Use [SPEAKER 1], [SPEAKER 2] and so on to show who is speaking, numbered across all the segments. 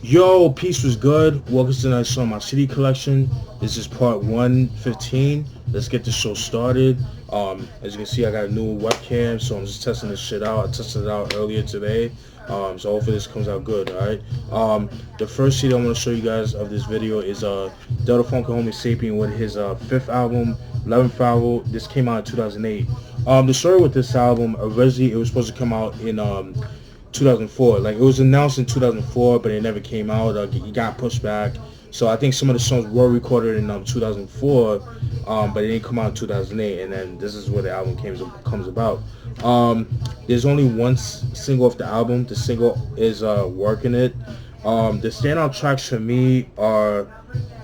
[SPEAKER 1] Yo, peace was good. Welcome to another show on my CD collection. This is part 115. Let's get the show started. As you can see, I got a new webcam, so I'm just testing this shit out. I tested it out earlier today. So hopefully this comes out good, alright? The first CD I want to show you guys of this video is Delta Funk Homo Sapien with his fifth album, 11th Hour. This came out in 2008. The story with this album, originally it was supposed to come out in 2004. Like, it was announced in 2004, but it never came out. It got pushed back. So I think some of the songs were recorded in 2004, but it didn't come out in 2008. And then this is where the album comes about. There's only one single off the album. The single is "Working It." The standout tracks for me are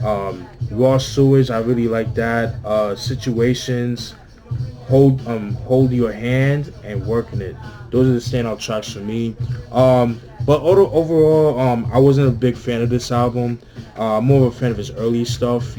[SPEAKER 1] "Raw Sewage." I really like that. "Situations," hold your hand, and "Working It." Those are the standout tracks for me. But overall, I wasn't a big fan of this album. More of a fan of his early stuff.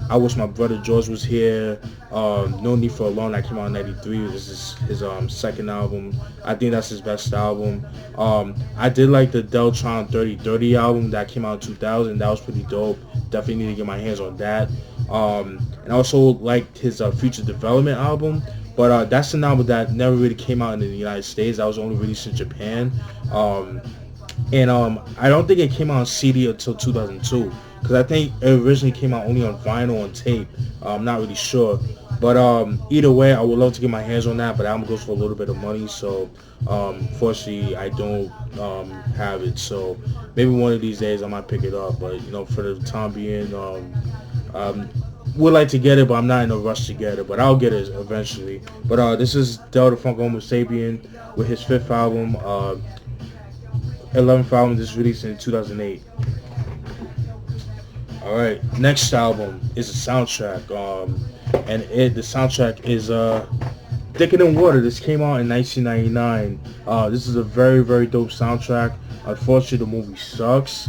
[SPEAKER 1] I Wish My Brother George Was Here. No Need for Alone, that came out in '93. This is his second album. I think that's his best album. I did like the Deltron 3030 album that came out in 2000. That was pretty dope. Definitely need to get my hands on that. And I also liked his Future Development album. But that's an album that never really came out in the United States. That was only released in Japan. I don't think it came out on CD until 2002. Because I think it originally came out only on vinyl and tape. I'm not really sure. But either way, I would love to get my hands on that. But the album goes for a little bit of money. So fortunately, I don't have it. So maybe one of these days I might pick it up. But for the time being, would like to get it, but I'm not in a rush to get it. But I'll get it eventually. But this is Delta Funk Homo Sapien with his fifth album, 11th album. This was released in 2008. All right, next album is a soundtrack, and the soundtrack is Thicker Than Water. This came out in 1999. This is a very, very dope soundtrack. Unfortunately, the movie sucks.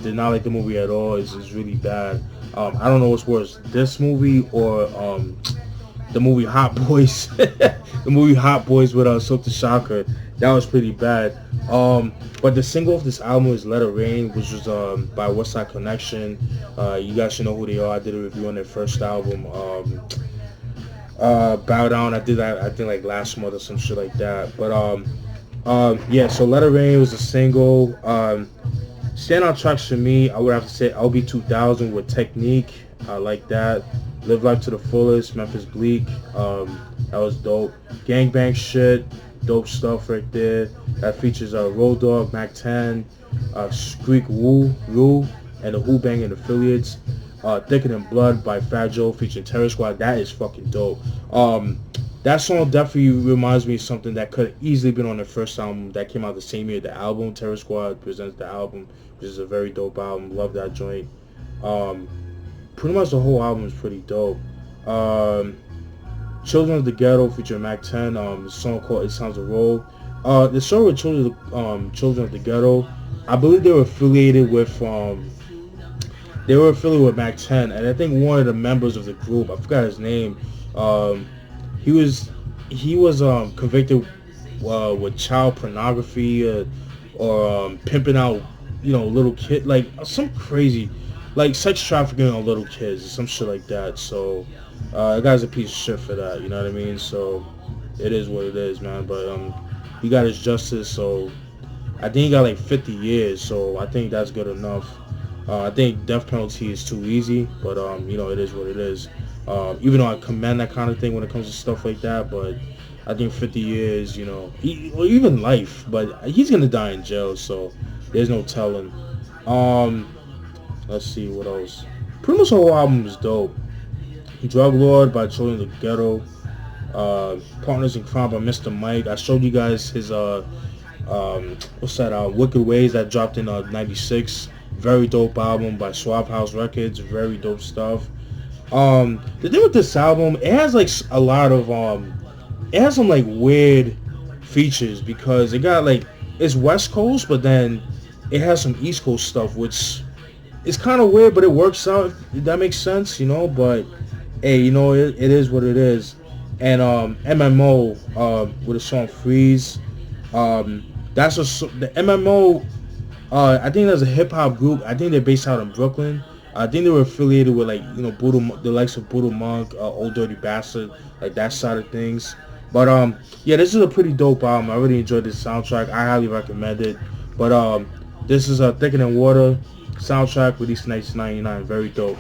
[SPEAKER 1] Did not like the movie at all. It's really bad. I don't know what's worse, this movie or the movie Hot Boys. The movie Hot Boys with Silk the Shocker. That was pretty bad. But the single of this album is Let It Rain, which was by Westside Connection. You guys should know who they are. I did a review on their first album. Bow Down, I did that I think like last month or some shit like that. But yeah, so Let It Rain was a single. Standout tracks for me, I would have to say LB 2000 with Technique. I like that. Live Life to the Fullest, Memphis Bleak. That was dope. Gangbang Shit, dope stuff right there. That features Road Dogg, Mac 10, Squeak Woo, and the Who Bangin' Affiliates. Thicker Than Blood by Fat Joe featuring Terror Squad. That is fucking dope. That song definitely reminds me of something that could have easily been on the first album that came out the same year. The album, Terror Squad presents the album, which is a very dope album. Love that joint. Pretty much the whole album is pretty dope. Children of the Ghetto featuring Mac 10. The song called It Sounds a Roll. The song with Children of the Ghetto, I believe they were affiliated with Mac 10, and I think one of the members of the group, I forgot his name, he was convicted with child pornography or pimping out little kid, like some crazy, like sex trafficking on little kids or some shit like that. So that guy's a piece of shit for that, you know what I mean? So it is what it is, man. But he got his justice, so I think he got like 50 years, so I think that's good enough. I think death penalty is too easy, but it is what it is. Even though I commend that kind of thing when it comes to stuff like that, but I think 50 years, or even life, but he's gonna die in jail, so there's no telling. Let's see what else. Pretty much the whole album is dope. Drug Lord by Children of the Ghetto. Partners in Crime by Mr. Mike. I showed you guys his Wicked Ways that dropped in '96. Very dope album by Swab House Records. Very dope stuff. The thing with this album, it has like a lot of it has some like weird features because it got like, it's West Coast, but then it has some East Coast stuff, which is kind of weird, but it works out, if that makes sense, but hey, it is what it is. And MMO with the song Freeze, that's the MMO I think there's a hip hop group. I think they're based out in Brooklyn. I think they were affiliated with like the likes of Buddha Monk, Old Dirty Bastard, like that side of things. But yeah, this is a pretty dope album. I really enjoyed this soundtrack. I highly recommend it. But this is a Thicker Than Water soundtrack released in 1999. Very dope.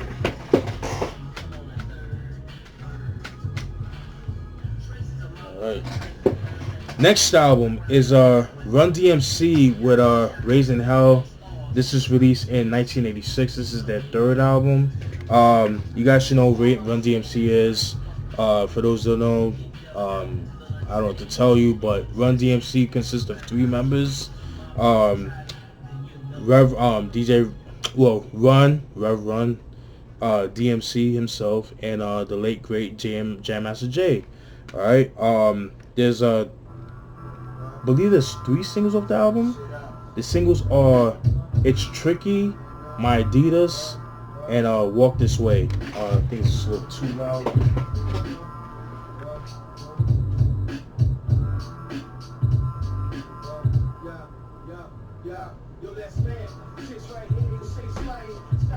[SPEAKER 1] All right. Next album is Run DMC with Raising Hell. This is released in 1986. This is their third album. You guys should know what Run DMC is. For those who don't know, I don't know what to tell you, but Run DMC consists of 3 members. DJ, well, Rev Run, DMC himself, and the late great Jam Master Jay. All right. There's I believe there's 3 singles off the album. The singles are It's Tricky, My Adidas, and Walk This Way. I think it's a little too loud.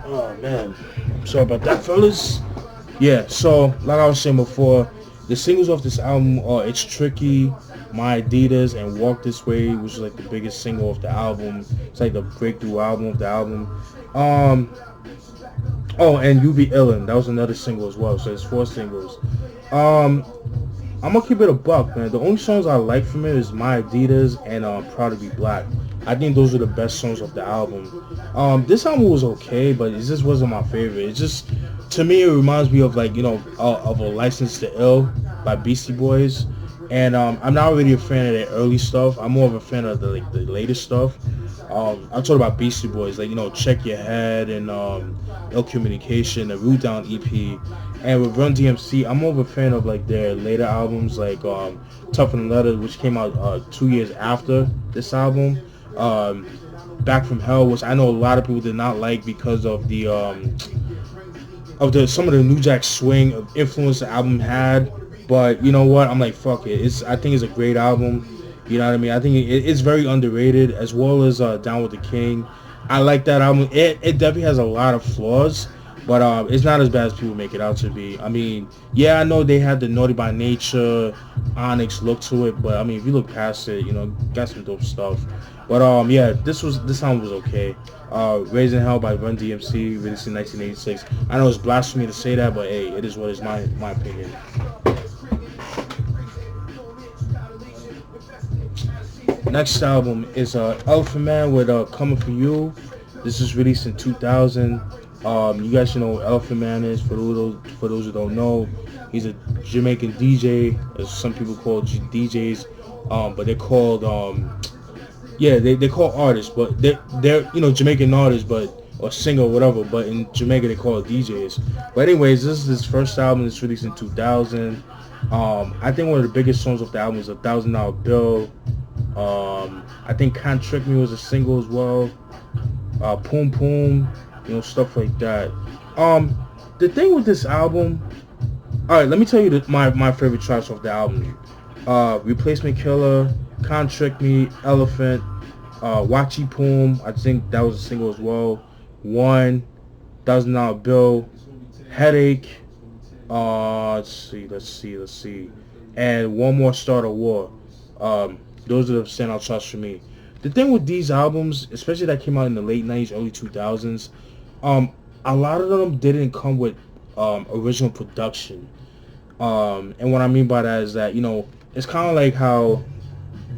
[SPEAKER 1] Oh man, sorry about that, fellas. Yeah, so like I was saying before, the singles off this album are It's Tricky, My Adidas, and Walk This Way, which is like the biggest single of the album. It's like the breakthrough album of the album. Oh, and You Be Illin', that was another single as well. So there's 4 singles. I'm gonna keep it a buck, man. The only songs I like from it is My Adidas and Proud to Be Black. I think those are the best songs of the album. This album was okay, but it just wasn't my favorite. It just, to me, it reminds me of like, of a License to Ill by Beastie Boys. And I'm not really a fan of their early stuff. I'm more of a fan of the latest stuff. I'm talking about Beastie Boys, like, Check Your Head and Ill Communication, the Root Down EP. And with Run DMC, I'm more of a fan of like their later albums, like Tough and Leather, which came out 2 years after this album. Back from Hell, which I know a lot of people did not like because of the some of the New Jack Swing influence the album had. But you know what? I'm like, fuck it. I think it's a great album. You know what I mean? I think it's very underrated, as well as Down with the King. I like that album. It definitely has a lot of flaws, but it's not as bad as people make it out to be. I mean, yeah, I know they had the Naughty by Nature, Onyx look to it, but I mean, if you look past it, got some dope stuff. But yeah, this album was okay. Raising Hell by Run DMC, released in 1986. I know it's blasphemy to say that, but hey, it is what is my opinion. Next album is Elephant Man with Coming For You. This is released in 2000. You guys should know what Elephant Man is. For those who don't know, he's a Jamaican DJ, as some people call DJs, but they're called they call artists, but they're Jamaican artists, or singer or whatever, but in Jamaica they call it DJs. But anyways, this is his first album. It's released in 2000. I think one of the biggest songs of the album is $1,000 Bill. I think Can't Trick Me was a single as well. Poom Poom, stuff like that. The thing with this album, alright, let me tell you my favorite tracks off the album. Replacement Killer, Can't Trick Me, Elephant, Wachi Poom, I think that was a single as well. $1,000 Bill, Headache, let's see. And One More Start a War. Those are the standout tracks for me. The thing with these albums, especially that came out in the late 90s, early 2000s, a lot of them didn't come with original production. And what I mean by that is that, it's kind of like how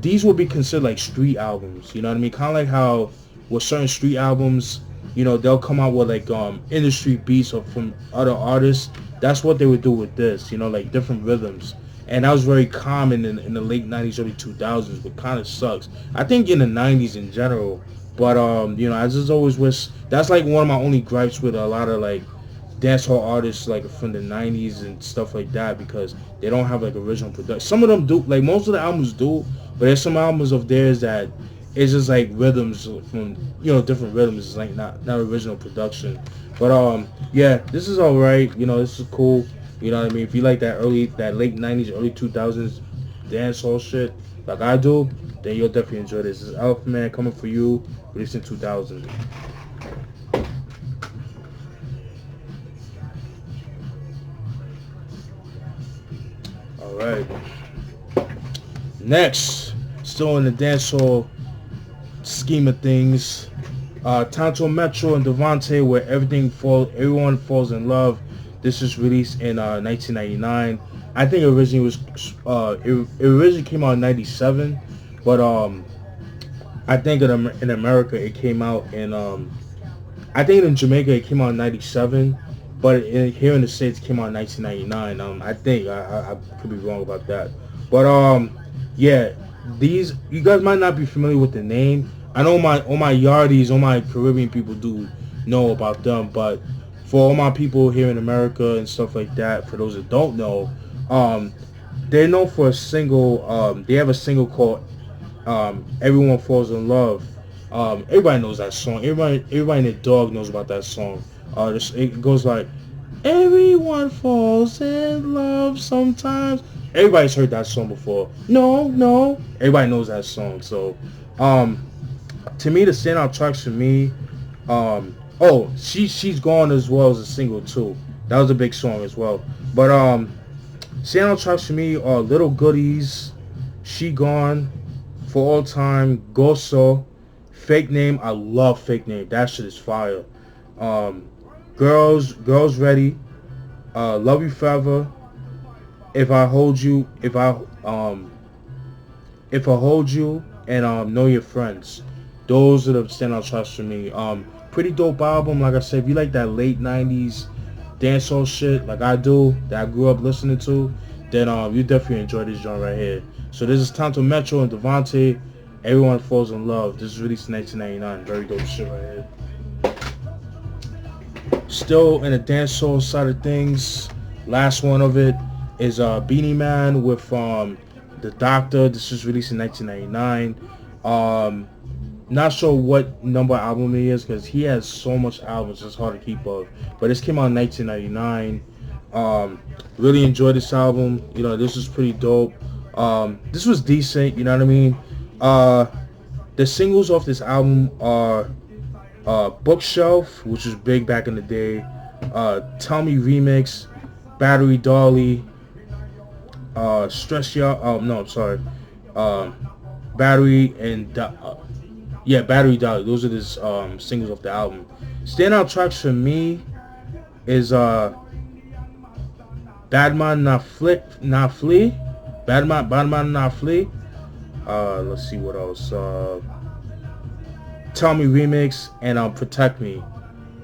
[SPEAKER 1] these would be considered like street albums. You know what I mean? Kind of like how with certain street albums, they'll come out with like industry beats or from other artists. That's what they would do with this, like different rhythms. And that was very common in the late 90s, early 2000s, but kind of sucks. I think in the 90s in general. But, I just always wish... That's like one of my only gripes with a lot of like dancehall artists like from the 90s and stuff like that, because they don't have like original production. Some of them do, like most of the albums do, but there's some albums of theirs that it's just like rhythms from, different rhythms. It's like not original production. But, yeah, this is alright. This is cool. You know what I mean? If you like that late 90s, early 2000s dancehall shit, like I do, then you'll definitely enjoy this. This is Elephant Man Coming For You, released in 2000. Alright. Next, still in the dancehall scheme of things, Tanto, Metro, and Devonte, where everyone falls in love. This was released in 1999. I think it originally it originally came out in 97, but I think in America it came out in I think in Jamaica it came out in 97, but here in the States it came out in 1999. I think I could be wrong about that, but yeah, you guys might not be familiar with the name. I know all my yardies, all my Caribbean people do know about them, but for all my people here in America and stuff like that, for those that don't know, they're known for a single. They have a single called "Everyone Falls in Love." Everybody knows that song. Everybody and their dog knows about that song. It goes like, "Everyone falls in love sometimes." Everybody's heard that song before. No, everybody knows that song. So, to me, the standout tracks for me, She's Gone as well as a single too. That was a big song as well. But standout tracks for me are Little Goodies, She Gone, For All Time, Goso, Fake Name. I love Fake Name. That shit is fire. Girls Ready, Love You Forever, If I Hold You, and Know Your Friends. Those are the standout tracks for me. Pretty dope album. Like I said, if you like that late 90s dancehall shit like I do, that I grew up listening to, then you definitely enjoy this joint right here. So this is Tanto, Metro, and Devonte, Everyone Falls in Love. This is released in 1999. Very dope shit right here. Still in the dancehall side of things, last one of it is Beanie Man with The Doctor. This was released in 1999. Not sure what number album it is because he has so much albums, it's hard to keep up. But this came out in 1999. Really enjoyed this album. You know, this was pretty dope. This was decent, you know what I mean? The singles off this album are Bookshelf, which was big back in the day, Tell Me Remix, Battery Dolly, Stress Y'all, no, I'm sorry, Battery and Battery Dolly. Those are the singles off the album. Standout tracks for me is Badman Not Flee. Badman Not Flee. Let's see what else. Tell Me Remix and Protect Me.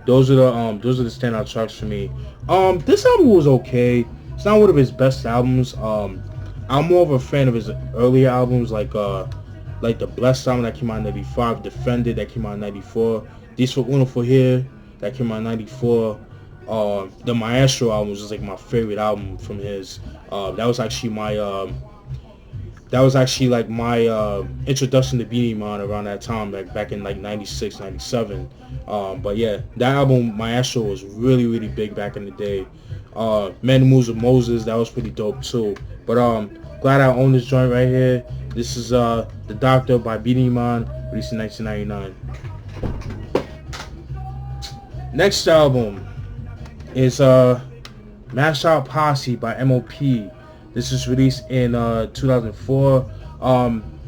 [SPEAKER 1] Those are the standout tracks for me. This album was okay. It's not one of his best albums. I'm more of a fan of his earlier albums, like the Blessed album that came out in 95, Defended that came out in 94, This For Uno For Here that came out in 94. The Maestro album was just like my favorite album from his. That was actually my introduction to Beenie Man around that time, like back in like 96, 97. But yeah, that album Maestro was really, really big back in the day. Man Moves with Moses, that was pretty dope too. But glad I own this joint right here. This is The Doctor by Beanie Man, released in 1999. Next album is Mash Out Posse by M.O.P. This is released in 2004.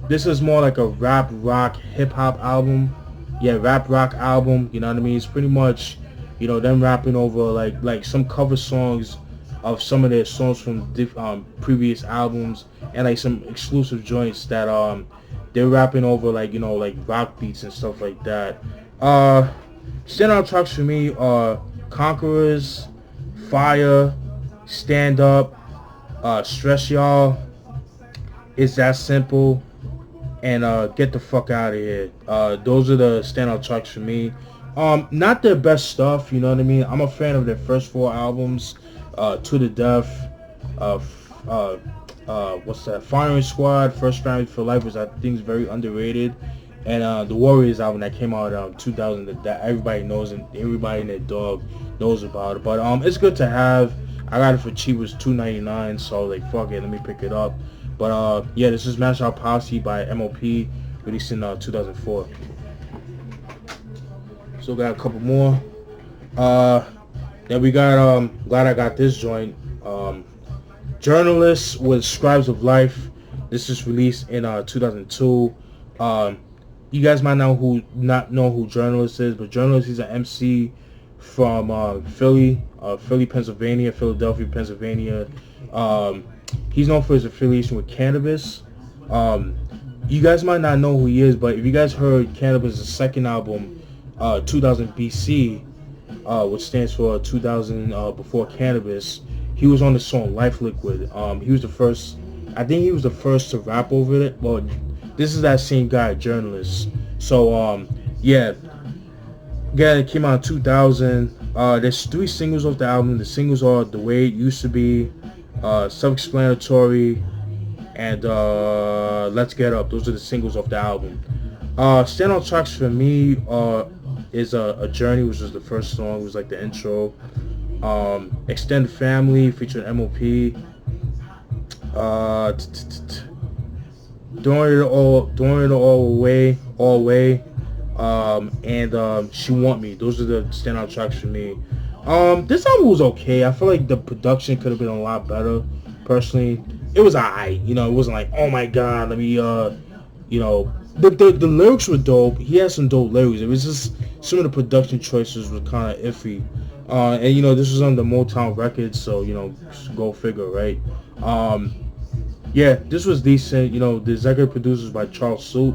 [SPEAKER 1] This is more like a rap, rock, hip-hop album. Yeah, rap, rock album, you know what I mean? It's pretty much, you know, them rapping over like some cover songs of some of their songs from previous albums, and like some exclusive joints that they're rapping over, like, you know, like rock beats and stuff like that. Standout tracks for me are Conquerors, Fire, Stand Up, Stress Y'all, It's That Simple, and Get the Fuck Out of Here. Those are the standout tracks for me. Not their best stuff, you know what I mean? I'm a fan of their first 4 albums. To the Death, what's that? Firing Squad, First Family for Life was, I think, very underrated, and the Warriors album that came out in 2000 that everybody knows and everybody and their dog knows about it. But it's good to have. I got it for cheap. It was $2.99, so like fuck it, let me pick it up. But yeah, this is Mash Out Posse by M.O.P, released in 2004. So got a couple more. Then we got glad I got this joint. Journalist with Scribes of Life. This is released in 2002. You guys might not know who Journalist is, but Journalist, he's an MC from Philly, Pennsylvania, Philadelphia, Pennsylvania. He's known for his affiliation with Canibus. You guys might not know who he is, but if you guys heard Canibus' second album, 2000 BC, which stands for 2000 before Canibus, he was on the song Life Liquid. He was the first, I think he was the first to rap over it. Well, this is that same guy, Journalist. So, yeah, it came out in 2000. There's 3 singles off the album. The singles are The Way It Used to Be, Self-Explanatory, and Let's Get Up. Those are the singles off the album. Standout tracks for me is A Journey, which was the first song. It was like the intro. Extended Family featuring M.O.P. Doing It All Away, and She Want Me. Those are the standout tracks for me. This album was okay. I feel like the production could have been a lot better. Personally, it was alright. You know, it wasn't like, oh my god, let me you know, the lyrics were dope. He had some dope lyrics. It was just some of the production choices were kind of iffy. And you know, this was on the Motown Records, so you know, go figure, right? Yeah, this was decent. You know, the executive producers by Charles Suit.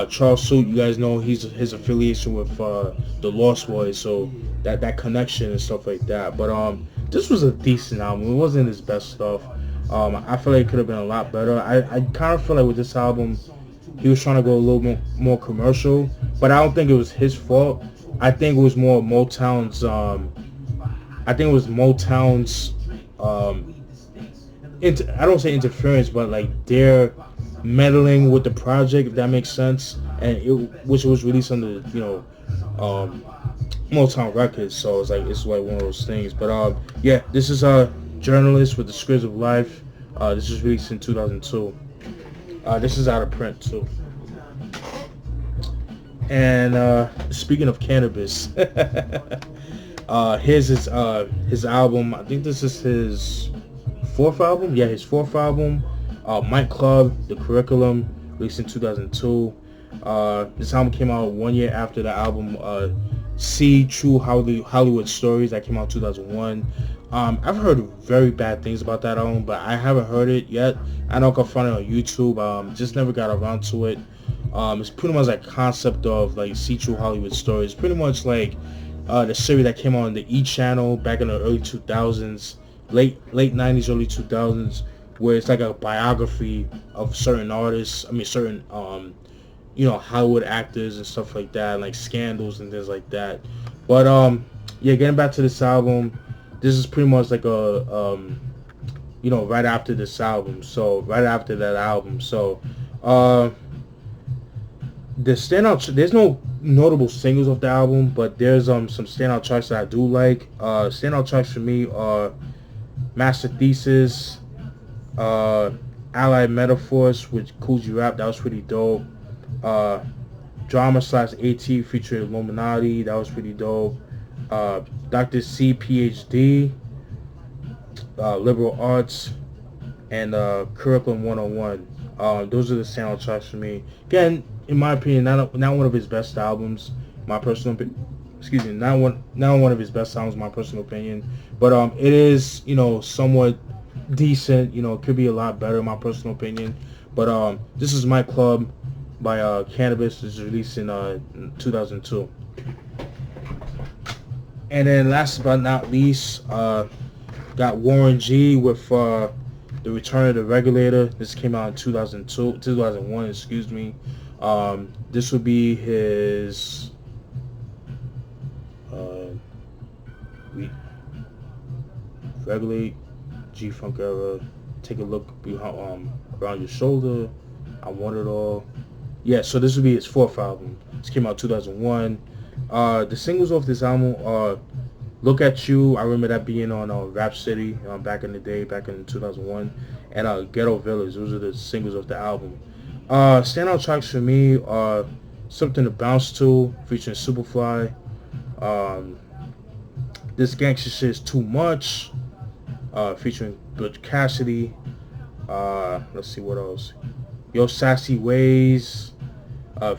[SPEAKER 1] Charles Suit, you guys know his affiliation with the Lost Boys, so that connection and stuff like that. But this was a decent album. It wasn't his best stuff. I feel like it could have been a lot better. I kind of feel like with this album, he was trying to go a little bit more commercial, but I don't think it was his fault. I think it was more Motown's. I don't say interference, but like their meddling with the project, if that makes sense, and which was released under, you know, Motown Records, so it's like one of those things. But yeah, this is a Journalist with the Scribes of Life. This was released in 2002. This is out of print too. And speaking of Canibus, here's his album. I think this is his 4th album. Yeah, his 4th album. Mic Club, The Curriculum, released in 2002. This album came out 1 year after the album See True Hollywood Stories, that came out in 2001. I've heard very bad things about that album, but I haven't heard it yet. I know I can find it on YouTube. Just never got around to it. It's pretty much like concept of like See True Hollywood Stories. Pretty much like the series that came on the E channel back in the early 2000s, late 90s, early 2000s, where it's like a biography of certain artists. I mean, certain you know, Hollywood actors and stuff like that, like scandals and things like that. But yeah, getting back to this album, this is pretty much like a you know, right after this album. So right after that album. So the standout, there's no notable singles of the album, but there's some standout tracks that I do like. Standout tracks for me are Master Thesis, Allied Metaphors with Coogee Rap, that was pretty dope. Drama / AT featuring Illuminati, that was pretty dope. Dr. C PhD, Liberal Arts, and Curriculum 101. Those are the standout tracks for me. Again, in my opinion, not one of his best albums. My personal not one of his best albums, my personal opinion. But it is, you know, somewhat decent. You know, it could be a lot better, in my personal opinion. But this is My Club by Canibus. It's released in 2002. And then last but not least, got Warren G with The Return of the Regulator. This came out in 2001, excuse me. This would be his Regulate, G-Funk Era, Take a Look Behind, Around Your Shoulder, I Want It All. Yeah, so this would be his 4th album. This came out in 2001. The singles off this album are Look at You. I remember that being on Rap City back in the day, back in 2001, and Ghetto Village. Those are the singles of the album. Standout tracks for me are Something to Bounce To, featuring Superfly. Um, this Gangsta Shit Is Too Much, featuring Butch Cassidy. Let's see what else. Yo Sassy Ways,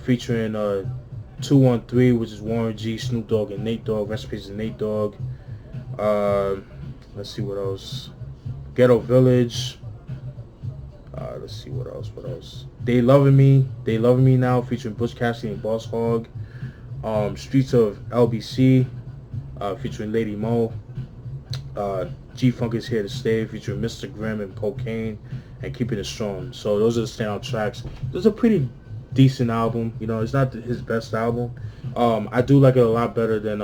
[SPEAKER 1] featuring 213, which is Warren G, Snoop Dogg, and Nate Dogg. Recipes of Nate Dogg. Let's see what else. Ghetto Village. Let's see what else. What else? They Loving Me Now, featuring Butch Cassidy and Boss Hogg. Streets of LBC, featuring Lady Mo. G Funk Is Here to Stay, featuring Mr. Grimm and Cocaine, and Keeping It Strong. So those are the standout tracks. This is a pretty decent album. You know, it's not his best album. I do like it a lot better than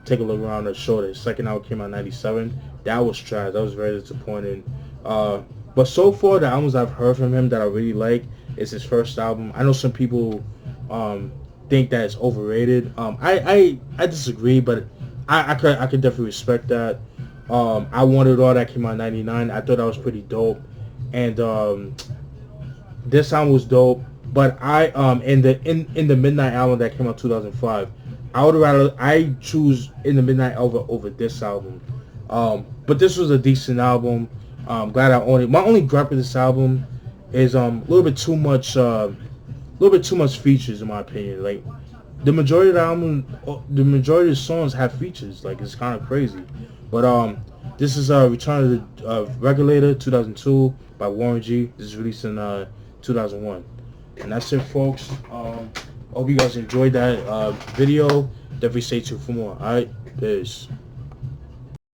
[SPEAKER 1] Take a Look Around the Shoulder. His second album came out in '97. That was trash. That was very disappointing. But so far, the albums I've heard from him that I really like is his first album. I know some people think that it's overrated. I disagree, but I could definitely respect that. I Wanted All, that came out in '99. I thought that was pretty dope, and this album was dope. But in the Midnight album that came out 2005, I choose In the Midnight over this album. But this was a decent album. I'm glad I own it. My only gripe with this album is a little bit too much features, in my opinion. Like, the majority of the songs have features. Like, it's kind of crazy. But this is Return of the Regulator 2002 by Warren G. This is released in 2001. And that's it, folks. Hope you guys enjoyed that video. Definitely stay tuned for more. Alright, peace.